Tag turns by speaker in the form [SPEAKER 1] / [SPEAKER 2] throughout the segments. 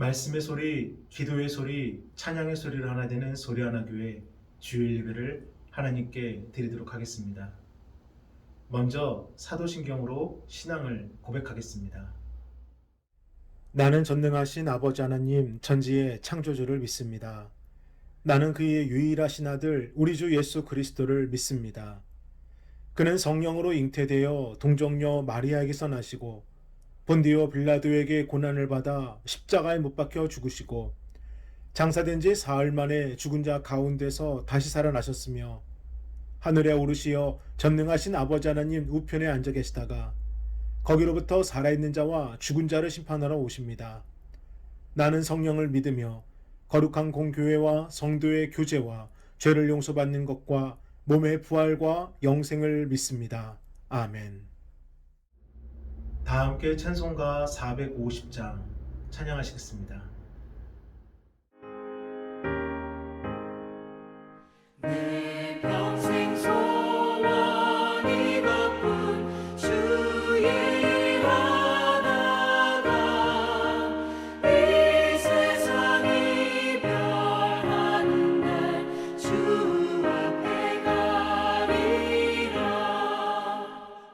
[SPEAKER 1] 말씀의 소리, 기도의 소리, 찬양의 소리를 하나 되는 소리하나교회 주일 예배를 하나님께 드리도록 하겠습니다. 먼저 사도신경으로 신앙을 고백하겠습니다. 나는 전능하신 아버지 하나님 전지의 창조주를 믿습니다. 나는 그의 유일하신 아들 우리 주 예수 그리스도를 믿습니다. 그는 성령으로 잉태되어 동정녀 마리아에게서 나시고 본디오 빌라도에게 고난을 받아 십자가에 못 박혀 죽으시고 장사된 지 사흘 만에 죽은 자 가운데서 다시 살아나셨으며 하늘에 오르시어 전능하신 아버지 하나님 우편에 앉아 계시다가 거기로부터 살아있는 자와 죽은 자를 심판하러 오십니다. 나는 성령을 믿으며 거룩한 공교회와 성도의 교제와 죄를 용서받는 것과 몸의 부활과 영생을 믿습니다. 아멘. 다 함께 찬송가 450장 찬양하시겠습니다.
[SPEAKER 2] 내 평생 소원 이것뿐 주의 하나가 이 세상 이별하는 날 주 앞에 가리라.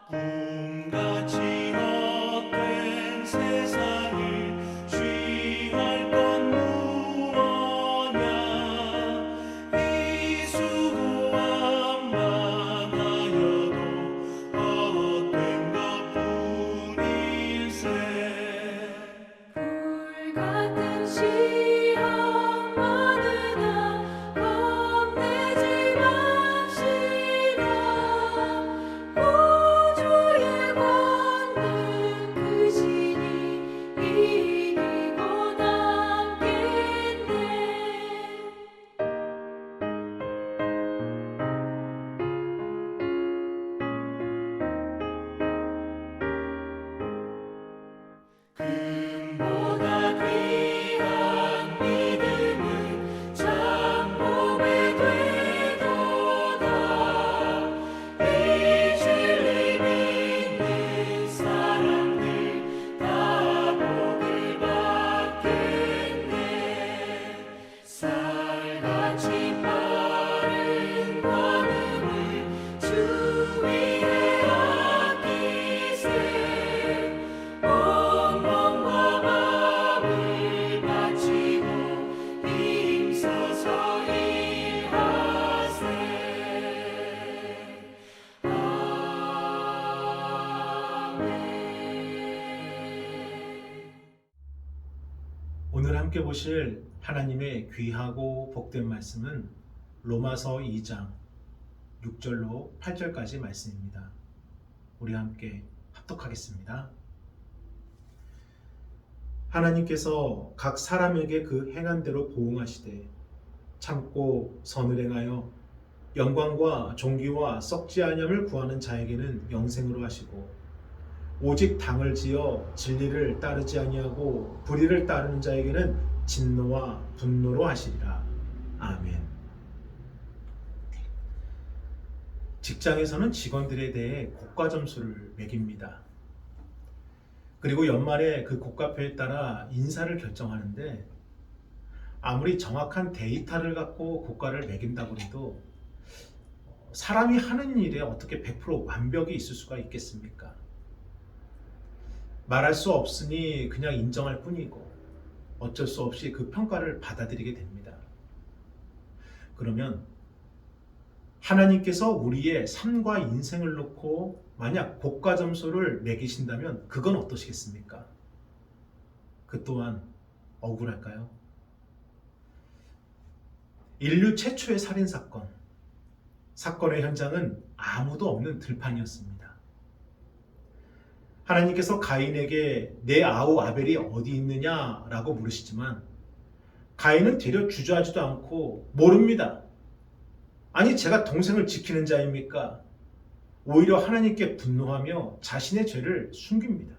[SPEAKER 2] 꿈같이 헛된 세상을 취할 건 무엇냐. 이 수고한 만하여도 헛된 것뿐일세. 불같은 시험 많으나 겁내지 맙시다. 우주의 권능 크시니 이기고 남겠네. 금보다 귀한 믿음은 참복에 되도다. 이 진리 믿는 사람들 다 복을 받겠네. 쌀같이 빠른 관음을 주 위에 아끼세. 온 몸과 마음을 바치고 힘써서 일하세. 아멘.
[SPEAKER 1] 오늘 함께 보실 하나님의 귀하고 복된 말씀은 로마서 2장 6절로 8절까지 말씀입니다. 우리 함께 합독하겠습니다. 하나님께서 각 사람에게 그 행한 대로 보응하시되 참고 선을 행하여 영광과 존귀와 썩지 아니함을 구하는 자에게는 영생으로 하시고 오직 당을 지어 진리를 따르지 아니하고 불의를 따르는 자에게는 진노와 분노로 하시리라. 아멘. 직장에서는 직원들에 대해 고과 점수를 매깁니다. 그리고 연말에 그 고과표에 따라 인사를 결정하는데 아무리 정확한 데이터를 갖고 고과를 매긴다고 해도 사람이 하는 일에 어떻게 100% 완벽이 있을 수가 있겠습니까? 말할 수 없으니 그냥 인정할 뿐이고 어쩔 수 없이 그 평가를 받아들이게 됩니다. 그러면 하나님께서 우리의 삶과 인생을 놓고 만약 고가 점수를 매기신다면 그건 어떠시겠습니까? 그 또한 억울할까요? 인류 최초의 살인사건, 사건의 현장은 아무도 없는 들판이었습니다. 하나님께서 가인에게 내 아우 아벨이 어디 있느냐라고 물으시지만 가인은 되려 주저하지도 않고 모릅니다. 아니 제가 동생을 지키는 자입니까? 오히려 하나님께 분노하며 자신의 죄를 숨깁니다.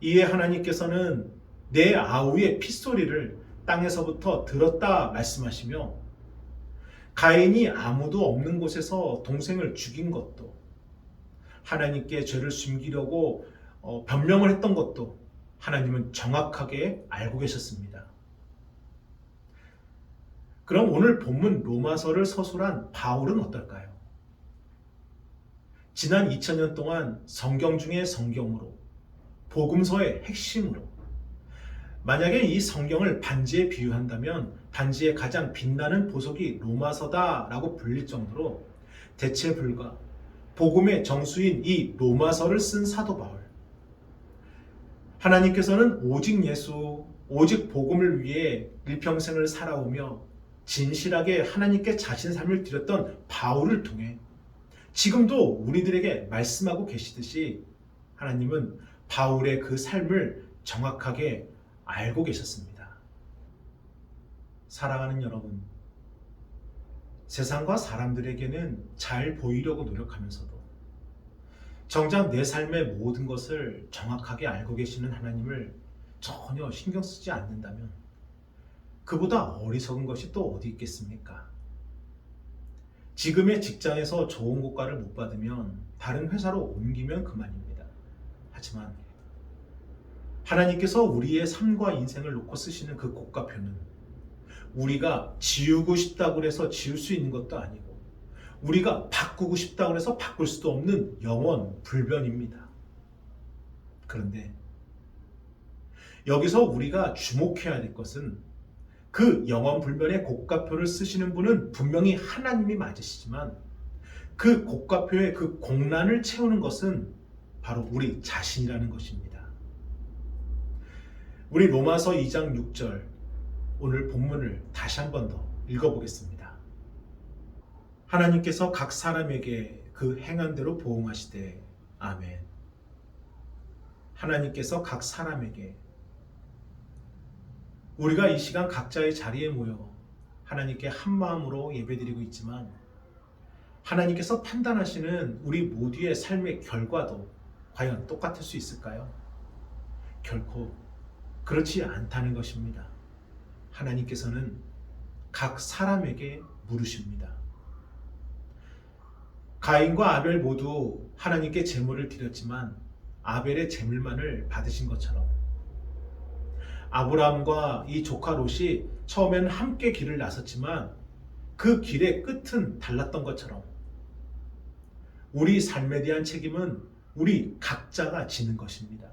[SPEAKER 1] 이에 하나님께서는 내 아우의 핏소리를 땅에서부터 들었다 말씀하시며 가인이 아무도 없는 곳에서 동생을 죽인 것도 하나님께 죄를 숨기려고 변명을 했던 것도 하나님은 정확하게 알고 계셨습니다. 그럼 오늘 본문 로마서를 서술한 바울은 어떨까요? 지난 2000년 동안 성경 중의 성경으로, 복음서의 핵심으로, 만약에 이 성경을 반지에 비유한다면 반지의 가장 빛나는 보석이 로마서다라고 불릴 정도로 대체 불가 복음의 정수인 이 로마서를 쓴 사도 바울. 하나님께서는 오직 예수, 오직 복음을 위해 일평생을 살아오며 진실하게 하나님께 자신 삶을 드렸던 바울을 통해 지금도 우리들에게 말씀하고 계시듯이 하나님은 바울의 그 삶을 정확하게 알고 계셨습니다. 사랑하는 여러분, 세상과 사람들에게는 잘 보이려고 노력하면서도 정작 내 삶의 모든 것을 정확하게 알고 계시는 하나님을 전혀 신경 쓰지 않는다면 그보다 어리석은 것이 또 어디 있겠습니까? 지금의 직장에서 좋은 고가를 못 받으면 다른 회사로 옮기면 그만입니다. 하지만 하나님께서 우리의 삶과 인생을 놓고 쓰시는 그 고가표는 우리가 지우고 싶다고 해서 지울 수 있는 것도 아니고 우리가 바꾸고 싶다고 해서 바꿀 수도 없는 영원 불변입니다. 그런데 여기서 우리가 주목해야 될 것은 그 영원 불변의 고가표를 쓰시는 분은 분명히 하나님이 맞으시지만 그 고가표의 그 공란을 채우는 것은 바로 우리 자신이라는 것입니다. 우리 로마서 2장 6절 오늘 본문을 다시 한 번 더 읽어보겠습니다. 하나님께서 각 사람에게 그 행한 대로 보응하시되 아멘. 하나님께서 각 사람에게, 우리가 이 시간 각자의 자리에 모여 하나님께 한 마음으로 예배드리고 있지만 하나님께서 판단하시는 우리 모두의 삶의 결과도 과연 똑같을 수 있을까요? 결코 그렇지 않다는 것입니다. 하나님께서는 각 사람에게 물으십니다. 가인과 아벨 모두 하나님께 제물을 드렸지만 아벨의 제물만을 받으신 것처럼 아브라함과 이 조카 롯이 처음에는 함께 길을 나섰지만 그 길의 끝은 달랐던 것처럼 우리 삶에 대한 책임은 우리 각자가 지는 것입니다.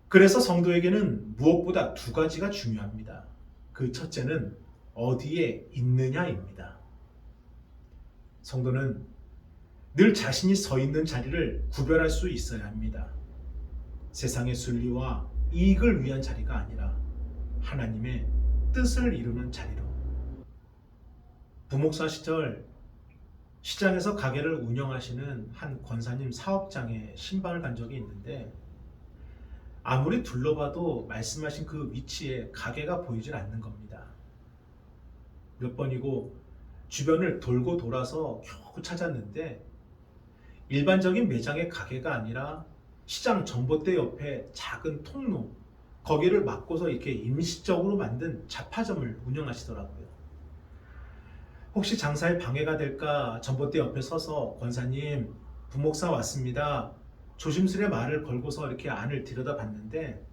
[SPEAKER 1] 그래서 성도에게는 무엇보다 두 가지가 중요합니다. 그 첫째는 어디에 있느냐입니다. 성도는 늘 자신이 서 있는 자리를 구별할 수 있어야 합니다. 세상의 순리와 이익을 위한 자리가 아니라 하나님의 뜻을 이루는 자리로. 부목사 시절 시장에서 가게를 운영하시는 한 권사님 사업장에 신방을 간 적이 있는데 아무리 둘러봐도 말씀하신 그 위치에 가게가 보이질 않는 겁니다. 몇 번이고 주변을 돌고 돌아서 겨우 찾았는데 일반적인 매장의 가게가 아니라 시장 전봇대 옆에 작은 통로, 거기를 막고서 이렇게 임시적으로 만든 잡화점을 운영하시더라고요. 혹시 장사에 방해가 될까 전봇대 옆에 서서 권사님, 부목사 왔습니다. 조심스레 말을 걸고서 이렇게 안을 들여다봤는데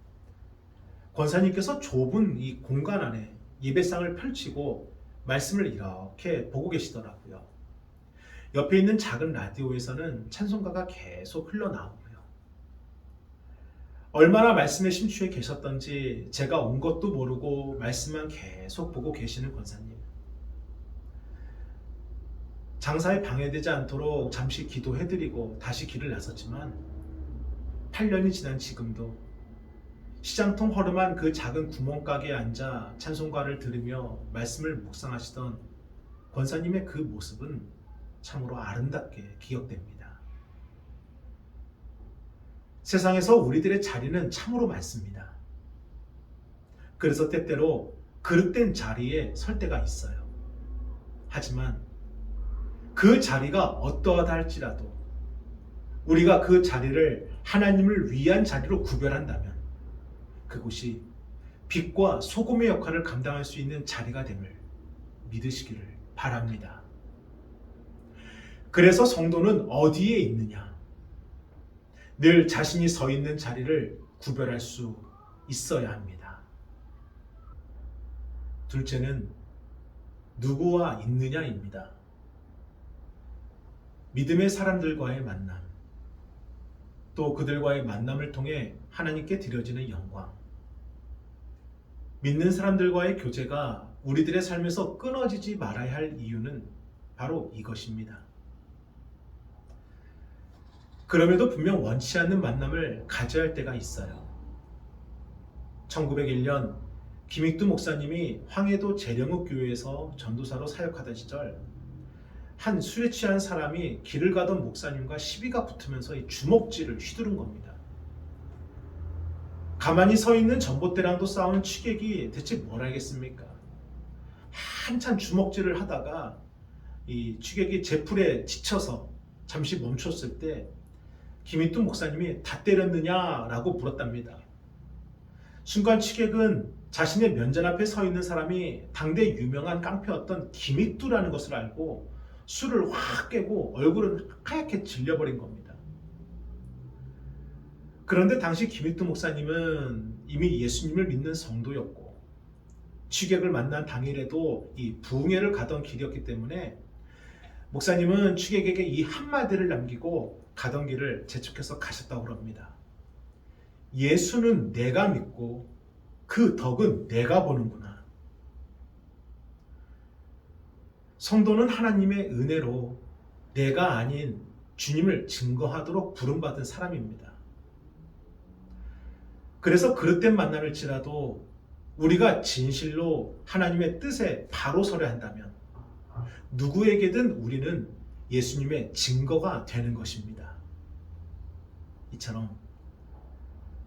[SPEAKER 1] 권사님께서 좁은 이 공간 안에 예배상을 펼치고 말씀을 이렇게 보고 계시더라고요. 옆에 있는 작은 라디오에서는 찬송가가 계속 흘러나오고요. 얼마나 말씀에 심취해 계셨던지 제가 온 것도 모르고 말씀만 계속 보고 계시는 권사님. 장사에 방해되지 않도록 잠시 기도해드리고 다시 길을 나섰지만 8년이 지난 지금도 시장통 허름한 그 작은 구멍가게에 앉아 찬송가를 들으며 말씀을 묵상하시던 권사님의 그 모습은 참으로 아름답게 기억됩니다. 세상에서 우리들의 자리는 참으로 많습니다. 그래서 때때로 그릇된 자리에 설 때가 있어요. 하지만 그 자리가 어떠하다 할지라도 우리가 그 자리를 하나님을 위한 자리로 구별한다면 그곳이 빛과 소금의 역할을 감당할 수 있는 자리가 됨을 믿으시기를 바랍니다. 그래서 성도는 어디에 있느냐? 늘 자신이 서 있는 자리를 구별할 수 있어야 합니다. 둘째는 누구와 있느냐입니다. 믿음의 사람들과의 만남, 또 그들과의 만남을 통해 하나님께 드려지는 영광. 믿는 사람들과의 교제가 우리들의 삶에서 끊어지지 말아야 할 이유는 바로 이것입니다. 그럼에도 분명 원치 않는 만남을 가져야 할 때가 있어요. 1901년 김익두 목사님이 황해도 재령읍 교회에서 전도사로 사역하던 시절 한 술에 취한 사람이 길을 가던 목사님과 시비가 붙으면서 이 주먹질을 휘두른 겁니다. 가만히 서 있는 전봇대랑도 싸운 취객이 대체 뭘 알겠습니까? 한참 주먹질을 하다가 이 취객이 제풀에 지쳐서 잠시 멈췄을 때 김익두 목사님이 다 때렸느냐라고 물었답니다. 순간 취객은 자신의 면전 앞에 서 있는 사람이 당대 유명한 깡패였던 김익두라는 것을 알고 술을 확 깨고 얼굴은 하얗게 질려버린 겁니다. 그런데 당시 김익두 목사님은 이미 예수님을 믿는 성도였고 취객을 만난 당일에도 이 부흥회를 가던 길이었기 때문에 목사님은 취객에게 이 한마디를 남기고 가던 길을 재촉해서 가셨다고 합니다. 예수는 내가 믿고 그 덕은 내가 보는구나. 성도는 하나님의 은혜로 내가 아닌 주님을 증거하도록 부름받은 사람입니다. 그래서 그릇된 만남일지라도 우리가 진실로 하나님의 뜻에 바로 서려 한다면 누구에게든 우리는 예수님의 증거가 되는 것입니다. 이처럼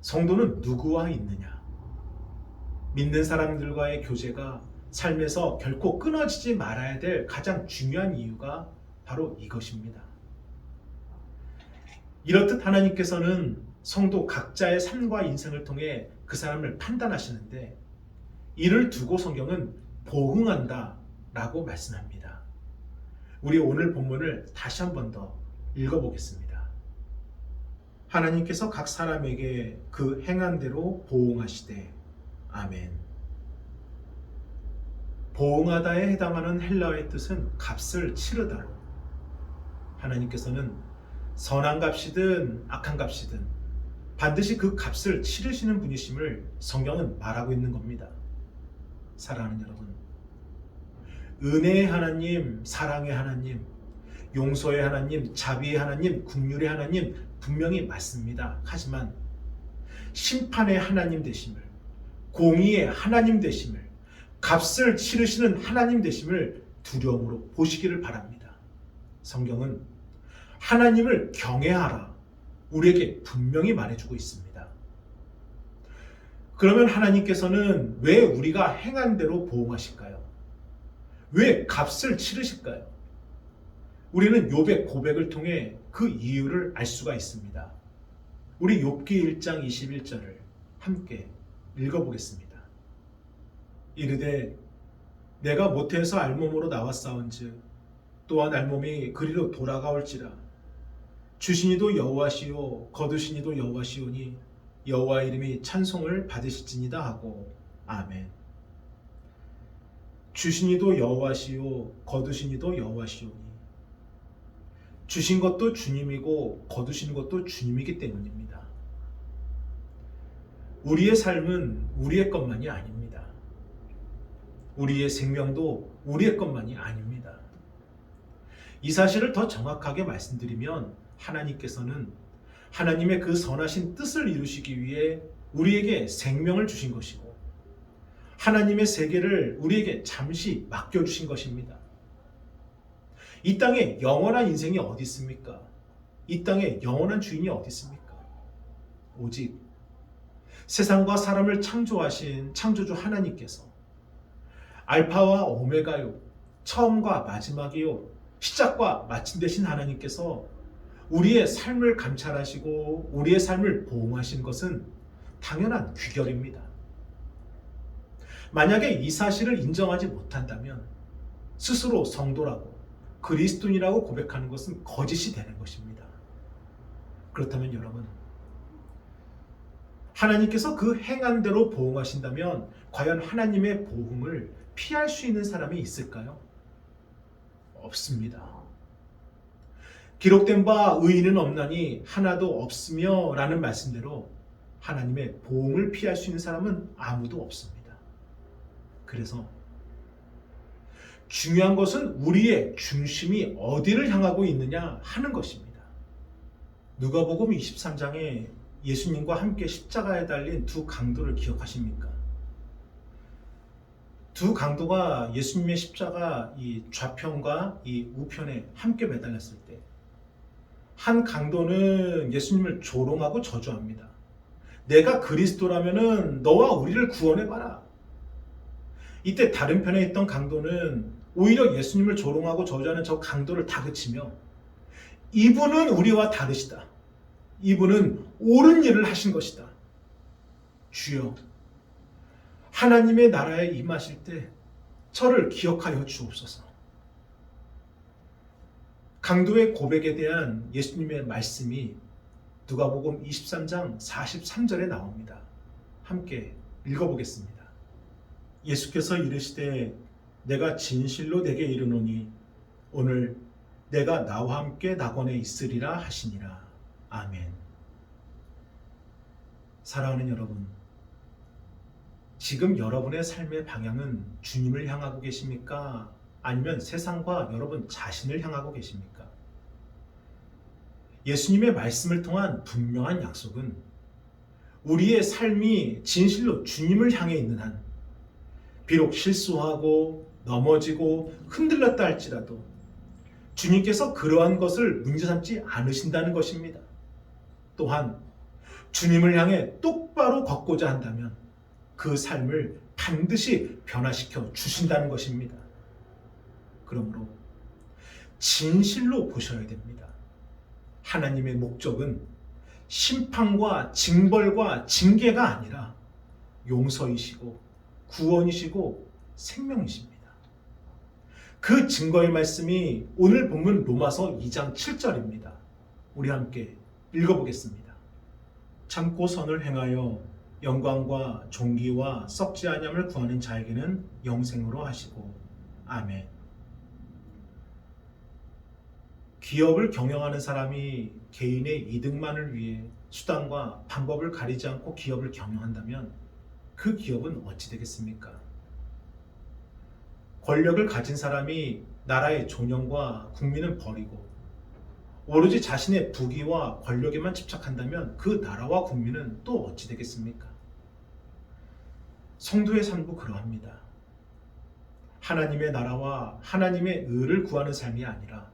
[SPEAKER 1] 성도는 누구와 있느냐? 믿는 사람들과의 교제가 삶에서 결코 끊어지지 말아야 될 가장 중요한 이유가 바로 이것입니다. 이렇듯 하나님께서는 성도 각자의 삶과 인생을 통해 그 사람을 판단하시는데 이를 두고 성경은 보응한다 라고 말씀합니다. 우리 오늘 본문을 다시 한 번 더 읽어보겠습니다. 하나님께서 각 사람에게 그 행한 대로 보응하시되 아멘. 보응하다에 해당하는 헬라어의 뜻은 값을 치르다로 하나님께서는 선한 값이든 악한 값이든 반드시 그 값을 치르시는 분이심을 성경은 말하고 있는 겁니다. 사랑하는 여러분, 은혜의 하나님, 사랑의 하나님, 용서의 하나님, 자비의 하나님, 긍휼의 하나님 분명히 맞습니다. 하지만 심판의 하나님 되심을, 공의의 하나님 되심을, 값을 치르시는 하나님 되심을 두려움으로 보시기를 바랍니다. 성경은 하나님을 경외하라 우리에게 분명히 말해주고 있습니다. 그러면 하나님께서는 왜 우리가 행한 대로 보응하실까요? 왜 값을 치르실까요? 우리는 욥의 고백을 통해 그 이유를 알 수가 있습니다. 우리 욥기 1장 21절을 함께 읽어보겠습니다. 이르되 내가 모태에서 알몸으로 나왔사온즉 또한 알몸이 그리로 돌아가올지라 주시니도 여호와시요 거두시니도 여호와시오니 여호와 이름이 찬송을 받으실지니다 하고 아멘. 주시니도 여호와시요 거두시니도 여호와시오니 주신 것도 주님이고 거두신 것도 주님이기 때문입니다. 우리의 삶은 우리의 것만이 아닙니다. 우리의 생명도 우리의 것만이 아닙니다. 이 사실을 더 정확하게 말씀드리면 하나님께서는 하나님의 그 선하신 뜻을 이루시기 위해 우리에게 생명을 주신 것이고 하나님의 세계를 우리에게 잠시 맡겨주신 것입니다. 이 땅에 영원한 인생이 어디 있습니까? 이 땅에 영원한 주인이 어디 있습니까? 오직 세상과 사람을 창조하신 창조주 하나님께서 알파와 오메가요, 처음과 마지막이요, 시작과 마침 되신 하나님께서 우리의 삶을 감찰하시고 우리의 삶을 보호하신 것은 당연한 귀결입니다. 만약에 이 사실을 인정하지 못한다면 스스로 성도라고 그리스도인이라고 고백하는 것은 거짓이 되는 것입니다. 그렇다면 여러분, 하나님께서 그 행한 대로 보응하신다면 과연 하나님의 보응을 피할 수 있는 사람이 있을까요? 없습니다. 기록된 바 의인은 없나니 하나도 없으며 라는 말씀대로 하나님의 보응을 피할 수 있는 사람은 아무도 없습니다. 그래서 중요한 것은 우리의 중심이 어디를 향하고 있느냐 하는 것입니다. 누가복음 23장에 예수님과 함께 십자가에 달린 두 강도를 기억하십니까? 두 강도가 예수님의 십자가 이 좌편과 이 우편에 함께 매달렸을 때 한 강도는 예수님을 조롱하고 저주합니다. 내가 그리스도라면은 너와 우리를 구원해봐라. 이때 다른 편에 있던 강도는 오히려 예수님을 조롱하고 저주하는 저 강도를 다그치며 이분은 우리와 다르시다. 이분은 옳은 일을 하신 것이다. 주여, 하나님의 나라에 임하실 때 저를 기억하여 주옵소서. 강도의 고백에 대한 예수님의 말씀이 누가복음 23장 43절에 나옵니다. 함께 읽어보겠습니다. 예수께서 이르시되 내가 진실로 내게 이르노니 오늘 내가 나와 함께 낙원에 있으리라 하시니라. 아멘. 사랑하는 여러분, 지금 여러분의 삶의 방향은 주님을 향하고 계십니까? 아니면 세상과 여러분 자신을 향하고 계십니까? 예수님의 말씀을 통한 분명한 약속은 우리의 삶이 진실로 주님을 향해 있는 한 비록 실수하고 넘어지고 흔들렸다 할지라도 주님께서 그러한 것을 문제 삼지 않으신다는 것입니다. 또한 주님을 향해 똑바로 걷고자 한다면 그 삶을 반드시 변화시켜 주신다는 것입니다. 그러므로 진실로 보셔야 됩니다. 하나님의 목적은 심판과 징벌과 징계가 아니라 용서이시고 구원이시고 생명이십니다. 그 증거의 말씀이 오늘 본문 로마서 2장 7절입니다. 우리 함께 읽어보겠습니다. 참고 선을 행하여 영광과 존귀와 썩지 아니함을 구하는 자에게는 영생으로 하시고 아멘. 기업을 경영하는 사람이 개인의 이득만을 위해 수단과 방법을 가리지 않고 기업을 경영한다면 그 기업은 어찌 되겠습니까? 권력을 가진 사람이 나라의 존영과 국민을 버리고 오로지 자신의 부귀와 권력에만 집착한다면 그 나라와 국민은 또 어찌 되겠습니까? 성도의 삶도 그러합니다. 하나님의 나라와 하나님의 의를 구하는 삶이 아니라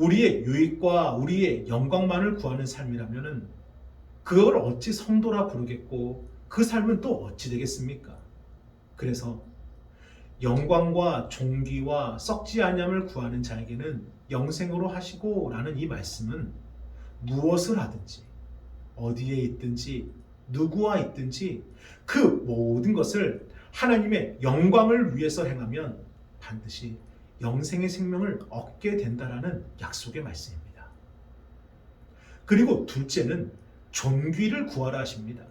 [SPEAKER 1] 우리의 유익과 우리의 영광만을 구하는 삶이라면 그걸 어찌 성도라 부르겠고 그 삶은 또 어찌 되겠습니까? 그래서 영광과 존귀와 썩지 아니함을 구하는 자에게는 영생으로 하시고 라는 이 말씀은 무엇을 하든지 어디에 있든지 누구와 있든지 그 모든 것을 하나님의 영광을 위해서 행하면 반드시 영생의 생명을 얻게 된다라는 약속의 말씀입니다. 그리고 둘째는 존귀를 구하라 하십니다.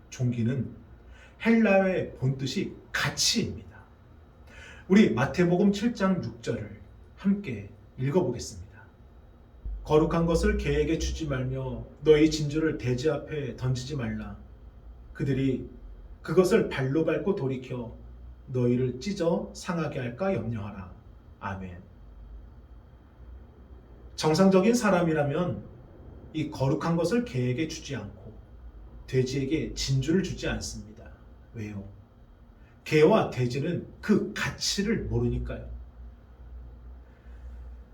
[SPEAKER 1] 존귀는 헬라어의 본뜻이 가치입니다. 우리 마태복음 7장 6절을 함께 읽어보겠습니다. 거룩한 것을 개에게 주지 말며 너희 진주를 돼지 앞에 던지지 말라. 그들이 그것을 발로 밟고 돌이켜 너희를 찢어 상하게 할까 염려하라. 아멘. 정상적인 사람이라면 이 거룩한 것을 개에게 주지 않고 돼지에게 진주를 주지 않습니다. 왜요? 개와 돼지는 그 가치를 모르니까요.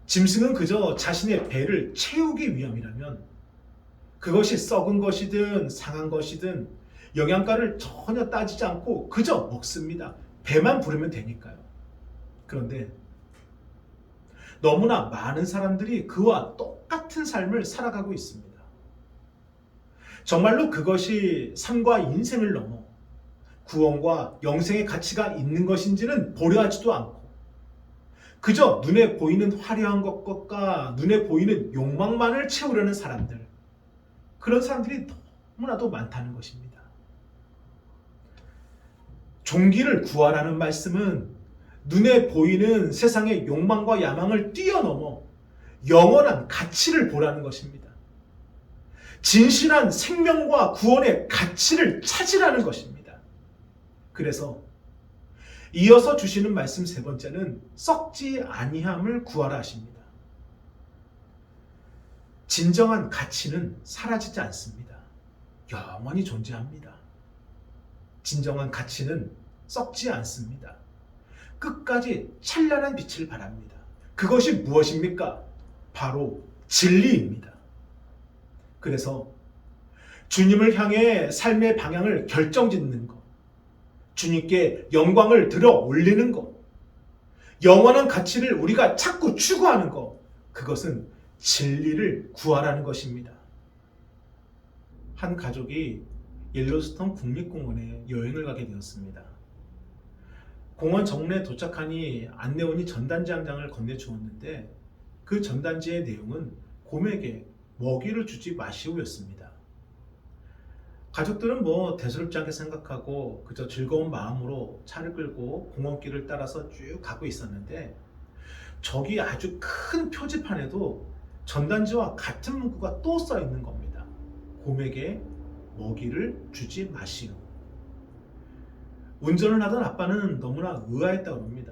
[SPEAKER 1] 짐승은 그저 자신의 배를 채우기 위함이라면 그것이 썩은 것이든 상한 것이든 영양가를 전혀 따지지 않고 그저 먹습니다. 배만 부르면 되니까요. 그런데 너무나 많은 사람들이 그와 똑같은 삶을 살아가고 있습니다. 정말로 그것이 삶과 인생을 넘어 구원과 영생의 가치가 있는 것인지는 고려하지도 않고 그저 눈에 보이는 화려한 것과 눈에 보이는 욕망만을 채우려는 사람들, 그런 사람들이 너무나도 많다는 것입니다. 종기를 구하라는 말씀은 눈에 보이는 세상의 욕망과 야망을 뛰어넘어 영원한 가치를 보라는 것입니다. 진실한 생명과 구원의 가치를 찾으라는 것입니다. 그래서 이어서 주시는 말씀 세 번째는 썩지 아니함을 구하라 하십니다. 진정한 가치는 사라지지 않습니다. 영원히 존재합니다. 진정한 가치는 썩지 않습니다. 끝까지 찬란한 빛을 발합니다. 그것이 무엇입니까? 바로 진리입니다. 그래서 주님을 향해 삶의 방향을 결정짓는 것, 주님께 영광을 들어 올리는 것, 영원한 가치를 우리가 자꾸 추구하는 것, 그것은 진리를 구하라는 것입니다. 한 가족이 옐로스톤 국립공원에 여행을 가게 되었습니다. 공원 정문에 도착하니 안내원이 전단지 한 장을 건네주었는데 그 전단지의 내용은 곰에게 먹이를 주지 마시오였습니다. 가족들은 대수롭지 않게 생각하고 그저 즐거운 마음으로 차를 끌고 공원길을 따라서 쭉 가고 있었는데 저기 아주 큰 표지판에도 전단지와 같은 문구가 또 써 있는 겁니다. 곰에게 먹이를 주지 마시오. 운전을 하던 아빠는 너무나 의아했다고 합니다.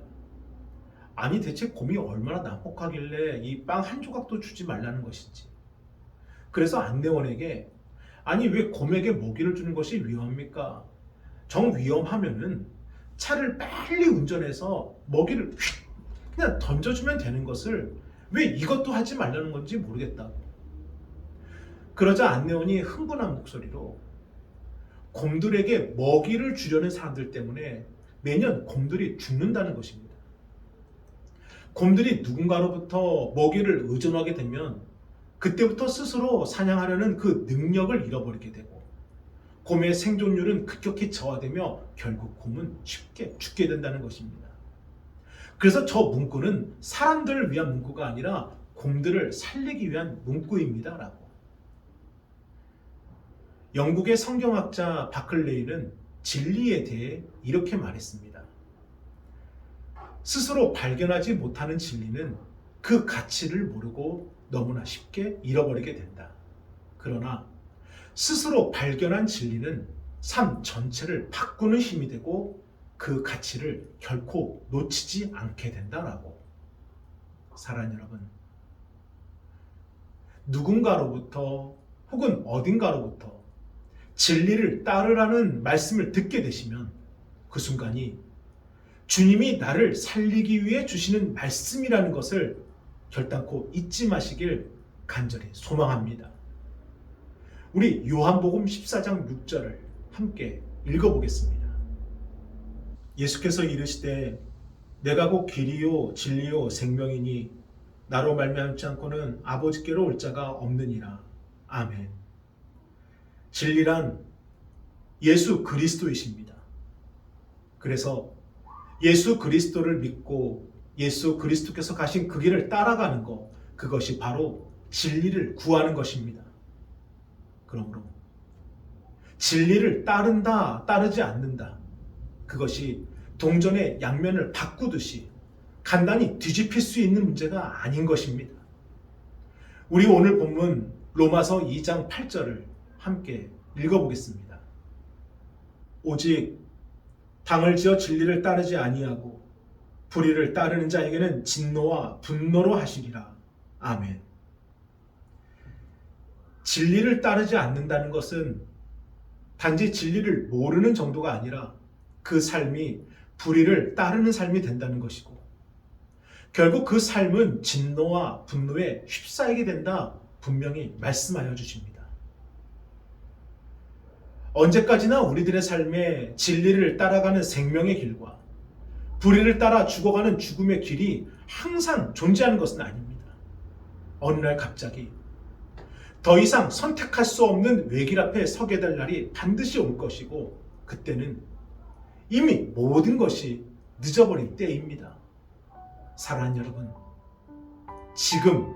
[SPEAKER 1] 아니 대체 곰이 얼마나 난폭하길래 이 빵 한 조각도 주지 말라는 것인지. 그래서 안내원에게 아니 왜 곰에게 먹이를 주는 것이 위험합니까? 정 위험하면은 차를 빨리 운전해서 먹이를 휙 그냥 던져주면 되는 것을 왜 이것도 하지 말라는 건지 모르겠다고. 그러자 안내원이 흥분한 목소리로 곰들에게 먹이를 주려는 사람들 때문에 매년 곰들이 죽는다는 것입니다. 곰들이 누군가로부터 먹이를 의존하게 되면 그때부터 스스로 사냥하려는 그 능력을 잃어버리게 되고 곰의 생존율은 급격히 저하되며 결국 곰은 쉽게 죽게 된다는 것입니다. 그래서 저 문구는 사람들을 위한 문구가 아니라 곰들을 살리기 위한 문구입니다. 라고. 영국의 성경학자 바클레이는 진리에 대해 이렇게 말했습니다. 스스로 발견하지 못하는 진리는 그 가치를 모르고 너무나 쉽게 잃어버리게 된다. 그러나 스스로 발견한 진리는 삶 전체를 바꾸는 힘이 되고 그 가치를 결코 놓치지 않게 된다라고. 사랑하는 여러분, 누군가로부터 혹은 어딘가로부터 진리를 따르라는 말씀을 듣게 되시면 그 순간이 주님이 나를 살리기 위해 주시는 말씀이라는 것을 결단코 잊지 마시길 간절히 소망합니다. 우리 요한복음 14장 6절을 함께 읽어보겠습니다. 예수께서 이르시되 내가 곧 길이요 진리요 생명이니 나로 말미암지 않고는 아버지께로 올 자가 없느니라. 아멘. 진리란 예수 그리스도이십니다. 그래서 예수 그리스도를 믿고 예수 그리스도께서 가신 그 길을 따라가는 것, 그것이 바로 진리를 구하는 것입니다. 그러므로 진리를 따른다, 따르지 않는다, 그것이 동전의 양면을 바꾸듯이 간단히 뒤집힐 수 있는 문제가 아닌 것입니다. 우리 오늘 본문 로마서 2장 8절을 함께 읽어보겠습니다. 오직 당을 지어 진리를 따르지 아니하고 불의를 따르는 자에게는 진노와 분노로 하시리라. 아멘. 진리를 따르지 않는다는 것은 단지 진리를 모르는 정도가 아니라 그 삶이 불의를 따르는 삶이 된다는 것이고 결국 그 삶은 진노와 분노에 휩싸이게 된다 분명히 말씀하여 주십니다. 언제까지나 우리들의 삶에 진리를 따라가는 생명의 길과 불의를 따라 죽어가는 죽음의 길이 항상 존재하는 것은 아닙니다. 어느 날 갑자기 더 이상 선택할 수 없는 외길 앞에 서게 될 날이 반드시 올 것이고 그때는 이미 모든 것이 늦어버린 때입니다. 사랑하는 여러분, 지금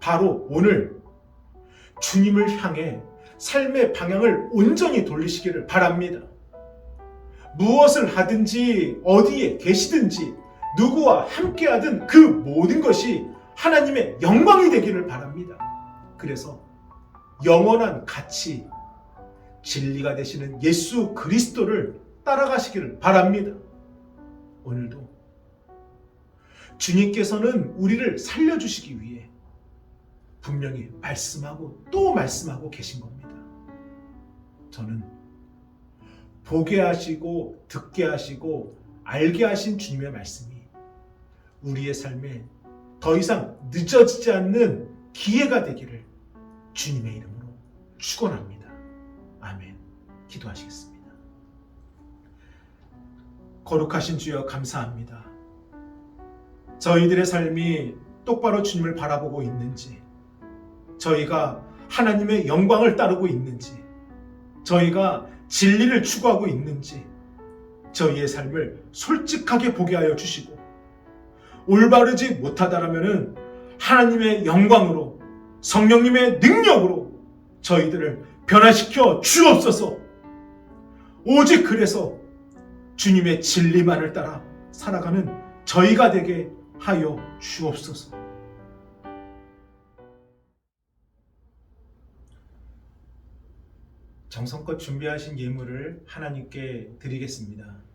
[SPEAKER 1] 바로 오늘 주님을 향해 삶의 방향을 온전히 돌리시기를 바랍니다. 무엇을 하든지 어디에 계시든지 누구와 함께하든 그 모든 것이 하나님의 영광이 되기를 바랍니다. 그래서 영원한 가치, 진리가 되시는 예수 그리스도를 따라가시기를 바랍니다. 오늘도 주님께서는 우리를 살려주시기 위해 분명히 말씀하고 또 말씀하고 계신 겁니다. 저는 보게 하시고 듣게 하시고 알게 하신 주님의 말씀이 우리의 삶에 더 이상 늦어지지 않는 기회가 되기를 주님의 이름으로 축원합니다. 아멘. 기도하시겠습니다. 거룩하신 주여 감사합니다. 저희들의 삶이 똑바로 주님을 바라보고 있는지, 저희가 하나님의 영광을 따르고 있는지, 저희가 진리를 추구하고 있는지 저희의 삶을 솔직하게 보게 하여 주시고, 올바르지 못하다라면은 하나님의 영광으로 성령님의 능력으로 저희들을 변화시켜 주옵소서. 오직 그래서 주님의 진리만을 따라 살아가는 저희가 되게 하여 주옵소서. 정성껏 준비하신 예물을 하나님께 드리겠습니다.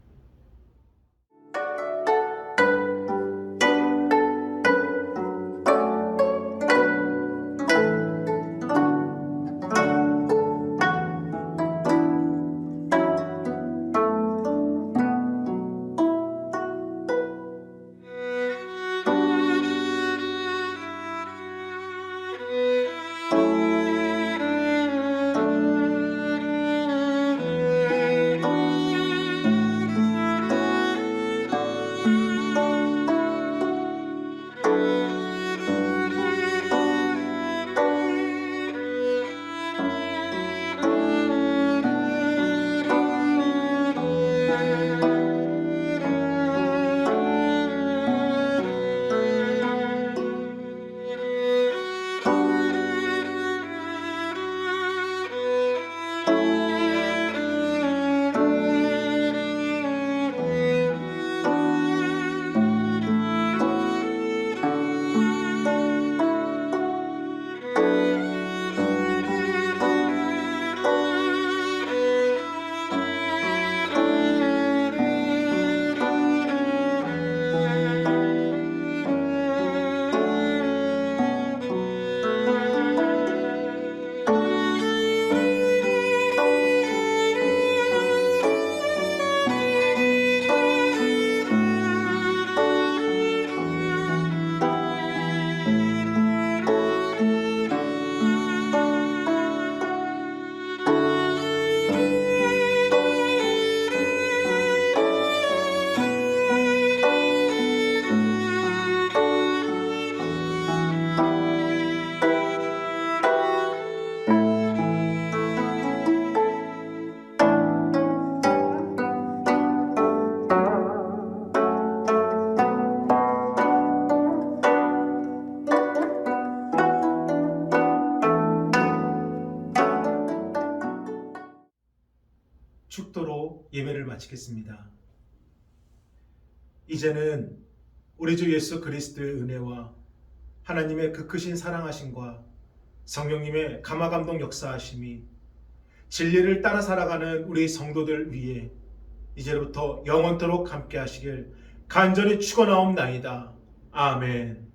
[SPEAKER 1] 축도로 예배를 마치겠습니다. 이제는 우리 주 예수 그리스도의 은혜와 하나님의 그 크신 사랑하심과 성령님의 감화감동 역사하심이 진리를 따라 살아가는 우리 성도들 위에 이제부터 영원토록 함께 하시길 간절히 축원하옵나이다. 아멘.